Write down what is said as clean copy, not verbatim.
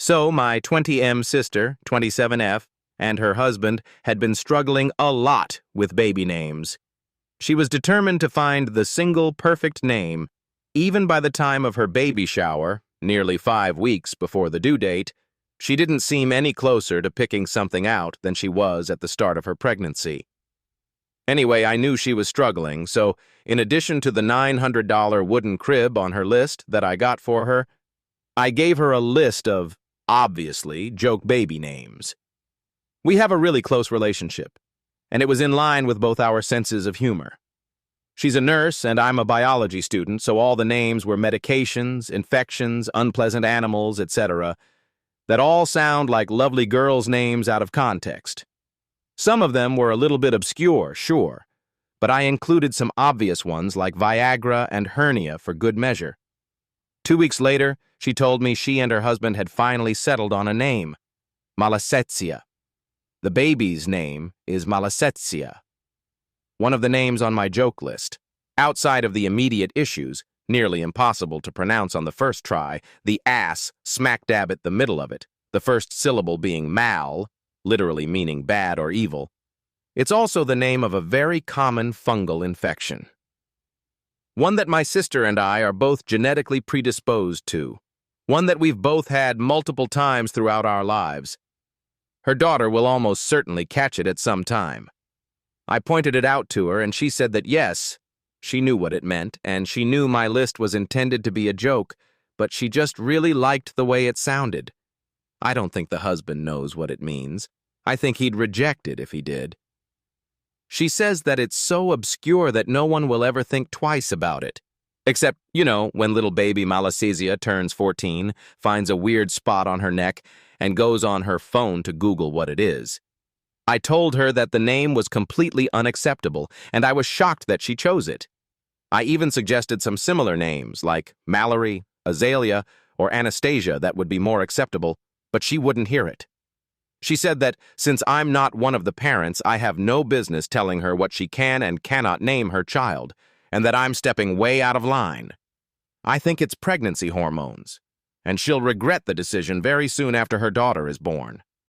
So my 20M sister, 27F, and her husband had been struggling a lot with baby names. She was determined to find the single perfect name. Even by the time of her baby shower, nearly 5 weeks before the due date, she didn't seem any closer to picking something out than she was at the start of her pregnancy. Anyway, I knew she was struggling, so in addition to the $900 wooden crib on her list that I got for her, I gave her a list of, obviously, joke baby names. We have a really close relationship, and it was in line with both our senses of humor. She's a nurse, and I'm a biology student, so all the names were medications, infections, unpleasant animals, etc., that all sound like lovely girls' names out of context. Some of them were a little bit obscure, sure, but I included some obvious ones like Viagra and hernia for good measure. 2 weeks later, she told me she and her husband had finally settled on a name, Malasetsia. The baby's name is Malasetsia, one of the names on my joke list. Outside of the immediate issues, nearly impossible to pronounce on the first try, the ass smack dab at the middle of it, the first syllable being mal, literally meaning bad or evil. It's also the name of a very common fungal infection. One that my sister and I are both genetically predisposed to. One that we've both had multiple times throughout our lives. Her daughter will almost certainly catch it at some time. I pointed it out to her, and she said that yes, she knew what it meant, and she knew my list was intended to be a joke, but she just really liked the way it sounded. I don't think the husband knows what it means. I think he'd reject it if he did. She says that it's so obscure that no one will ever think twice about it. Except, when little baby Malasesia turns 14, finds a weird spot on her neck, and goes on her phone to Google what it is. I told her that the name was completely unacceptable, and I was shocked that she chose it. I even suggested some similar names, like Mallory, Azalea, or Anastasia, that would be more acceptable, but she wouldn't hear it. She said that since I'm not one of the parents, I have no business telling her what she can and cannot name her child, and that I'm stepping way out of line. I think it's pregnancy hormones, and she'll regret the decision very soon after her daughter is born.